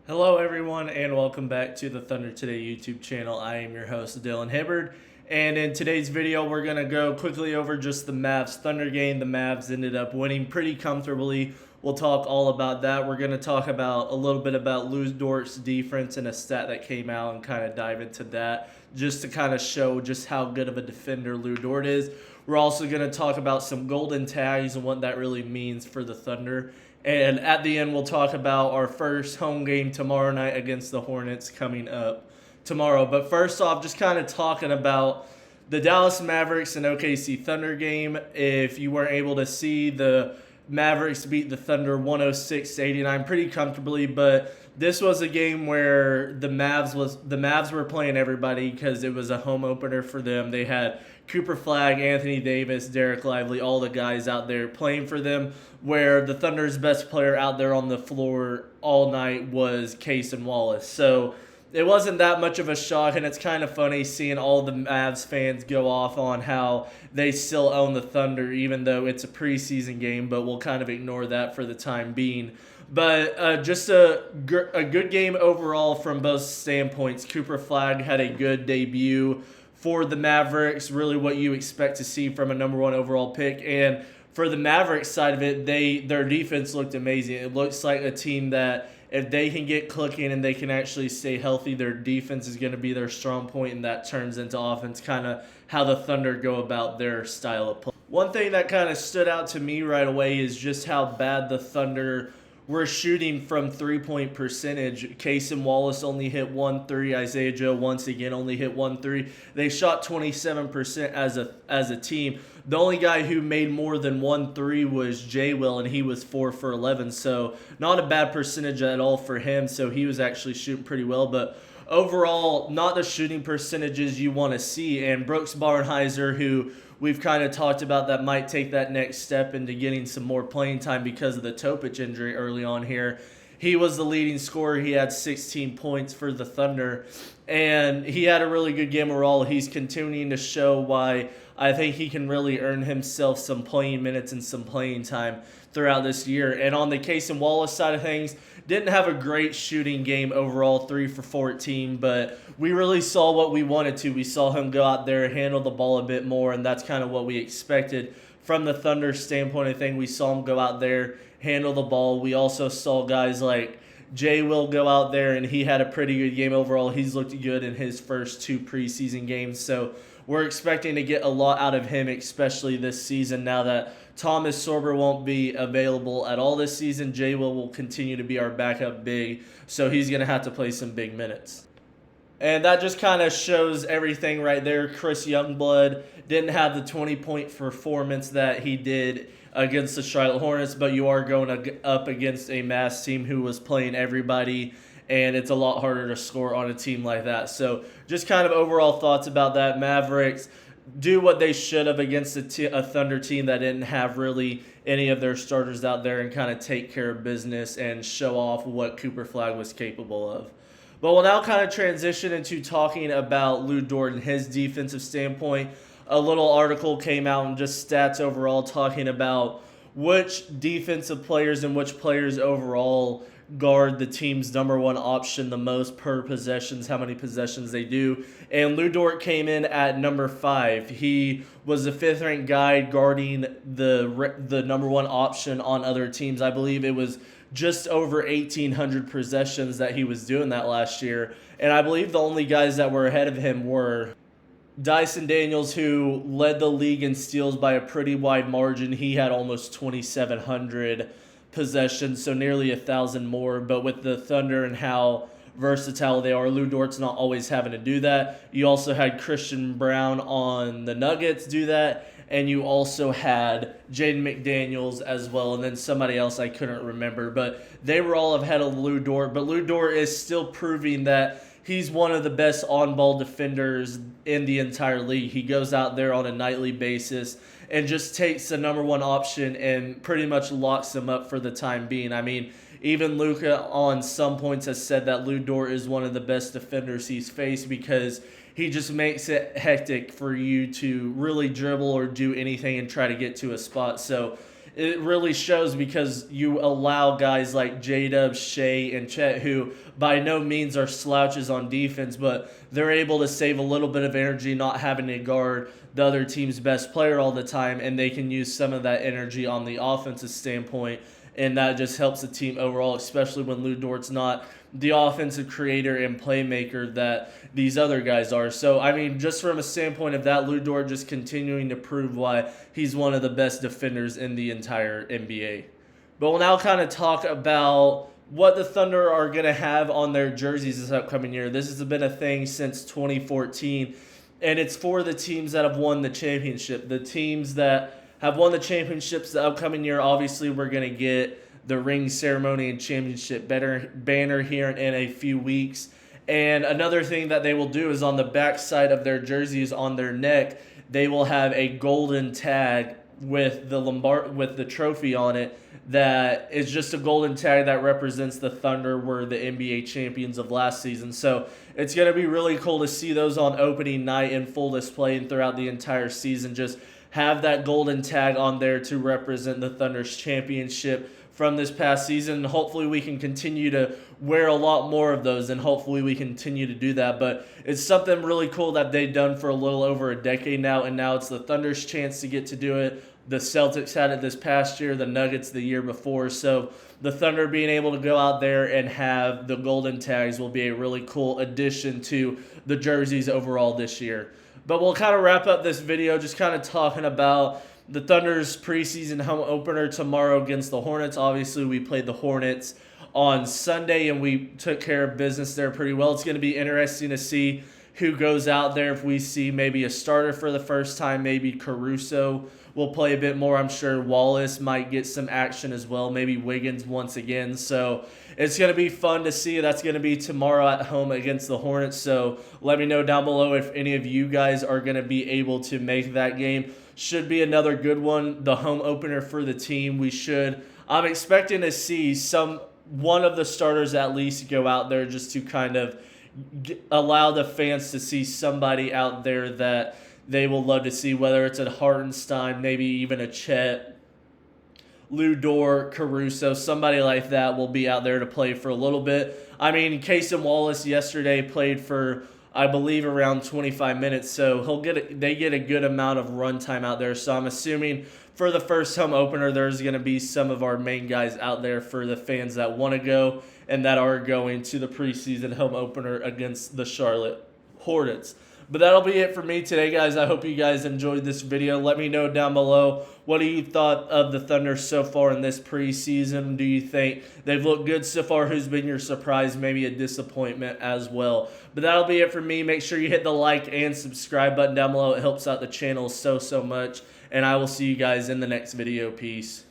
Hello, everyone, and welcome back to the Thunder Today YouTube channel. I am your host, Dylan Hibbard, and in today's video, we're going to go quickly over just the Mavs Thunder game. The Mavs ended up winning pretty comfortably. We'll talk all about that. We're going to talk about a little bit about Lou Dort's defense and a stat that came out and kind of dive into that just to kind of show just how good of a defender Lou Dort is. We're also going to talk about some golden tags and what that really means for the Thunder. And at the end, we'll talk about our first home game tomorrow night against the Hornets coming up tomorrow. But first off, just kind of talking about the Dallas Mavericks and OKC Thunder game. If you weren't able to see, the Mavericks beat the Thunder 106-89 pretty comfortably, but this was a game where the Mavs were playing everybody because it was a home opener for them. They had Cooper Flagg, Anthony Davis, Derek Lively, all the guys out there playing for them, where the Thunder's best player out there on the floor all night was Cason Wallace. So it wasn't that much of a shock, and it's kind of funny seeing all the Mavs fans go off on how they still own the Thunder, even though it's a preseason game, but we'll kind of ignore that for the time being. But just a good game overall from both standpoints. Cooper Flagg had a good debut for the Mavericks, really what you expect to see from a number one overall pick. And for the Mavericks side of it, their defense looked amazing. It looks like a team that if they can get clicking and they can actually stay healthy, their defense is going to be their strong point, and that turns into offense, kind of how the Thunder go about their style of play. One thing that kind of stood out to me right away is just how bad the Thunder were shooting from three-point percentage. Cason Wallace only hit 1 3. Isaiah Joe once again only hit 1 3. They shot 27% as a team. The only guy who made more than 1 3 was Jay Will, and he was 4 for 11. So not a bad percentage at all for him. So he was actually shooting pretty well. But overall, not the shooting percentages you want to see. And Brooks Barnhizer, who we've kind of talked about that might take that next step into getting some more playing time because of the Topic injury early on here. He was the leading scorer. He had 16 points for the Thunder, and he had a really good game overall. He's continuing to show why I think he can really earn himself some playing minutes and some playing time throughout this year. And on the Cason Wallace side of things, didn't have a great shooting game overall, 3 for 14, but we really saw what we wanted to. We saw him go out there, handle the ball a bit more, and that's kind of what we expected from the Thunder standpoint. I think we saw him go out there, handle the ball. We also saw guys like Jay Will go out there, and he had a pretty good game overall. He's looked good in his first 2 preseason games, so we're expecting to get a lot out of him, especially this season now that Thomas Sorber won't be available at all this season. Jay will continue to be our backup big, so he's going to have to play some big minutes. And that just kind of shows everything right there. Chris Youngblood didn't have the 20-point performance that he did against the Charlotte Hornets, but you are going up against a Mavs team who was playing everybody, and it's a lot harder to score on a team like that. So just kind of overall thoughts about that. Mavericks do what they should have against a Thunder team that didn't have really any of their starters out there, and kind of take care of business and show off what Cooper Flagg was capable of. But we'll now kind of transition into talking about Lou Dort and his defensive standpoint. A little article came out and just stats overall talking about which defensive players and which players overall guard the team's number one option the most per possessions, how many possessions they do. And Lou Dort came in at number 5. He was the 5th-ranked guy guarding the number one option on other teams. I believe it was just over 1,800 possessions that he was doing that last year. And I believe the only guys that were ahead of him were Dyson Daniels, who led the league in steals by a pretty wide margin. He had almost 2,700 possessions, so nearly 1,000 more. But with the Thunder and how versatile they are, Lou Dort's not always having to do that. You also had Christian Brown on the Nuggets do that, and you also had Jaden McDaniels as well, and then somebody else I couldn't remember. But they were all ahead of Lou Dort. But Lou Dort is still proving that he's one of the best on-ball defenders in the entire league. He goes out there on a nightly basis and just takes the number one option and pretty much locks him up for the time being. I mean, even Luka on some points has said that Lou Dort is one of the best defenders he's faced because he just makes it hectic for you to really dribble or do anything and try to get to a spot. So it really shows because you allow guys like J-Dub, Shea, and Chet, who by no means are slouches on defense, but they're able to save a little bit of energy not having to guard the other team's best player all the time, and they can use some of that energy on the offensive standpoint, and that just helps the team overall, especially when Lou Dort's not the offensive creator and playmaker that these other guys are. So, I mean, just from a standpoint of that, Lou Dort just continuing to prove why he's one of the best defenders in the entire NBA. But we'll now kind of talk about what the Thunder are going to have on their jerseys this upcoming year. This has been a thing since 2014, and it's for the teams that have won the championship. The teams that have won the championships the upcoming year, obviously, we're going to get the ring ceremony and championship banner here in a few weeks. And another thing that they will do is on the back side of their jerseys on their neck, they will have a golden tag with the trophy on it that is just a golden tag that represents the Thunder were the NBA champions of last season. So it's going to be really cool to see those on opening night in full display and throughout the entire season. Just have that golden tag on there to represent the Thunder's championship from this past season. And hopefully we can continue to wear a lot more of those, and hopefully we continue to do that. But it's something really cool that they've done for a little over a decade now, and now it's the Thunder's chance to get to do it. The Celtics had it this past year, the Nuggets the year before. So the Thunder being able to go out there and have the golden tags will be a really cool addition to the jerseys overall this year. But we'll kind of wrap up this video just kind of talking about the Thunder's preseason home opener tomorrow against the Hornets. Obviously, we played the Hornets on Sunday, and we took care of business there pretty well. It's going to be interesting to see who goes out there. If we see maybe a starter for the first time, maybe Caruso will play a bit more. I'm sure Wallace might get some action as well, maybe Wiggins once again. So it's going to be fun to see. That's going to be tomorrow at home against the Hornets. So let me know down below if any of you guys are going to be able to make that game. Should be another good one, the home opener for the team. I'm expecting to see one of the starters at least go out there just to kind of allow the fans to see somebody out there that they will love to see, whether it's a Hartenstein, maybe even a Chet, Lou Dort, Caruso, somebody like that will be out there to play for a little bit. I mean, Casey Wallace yesterday played for, I believe, around 25 minutes, so they get a good amount of run time out there. So I'm assuming for the first home opener, there's going to be some of our main guys out there for the fans that want to go and that are going to the preseason home opener against the Charlotte Hornets. But that'll be it for me today, guys. I hope you guys enjoyed this video. Let me know down below, what do you thought of the Thunder so far in this preseason? Do you think they've looked good so far? Who's been your surprise, maybe a disappointment as well? But that'll be it for me. Make sure you hit the like and subscribe button down below. It helps out the channel so much. And I will see you guys in the next video. Peace.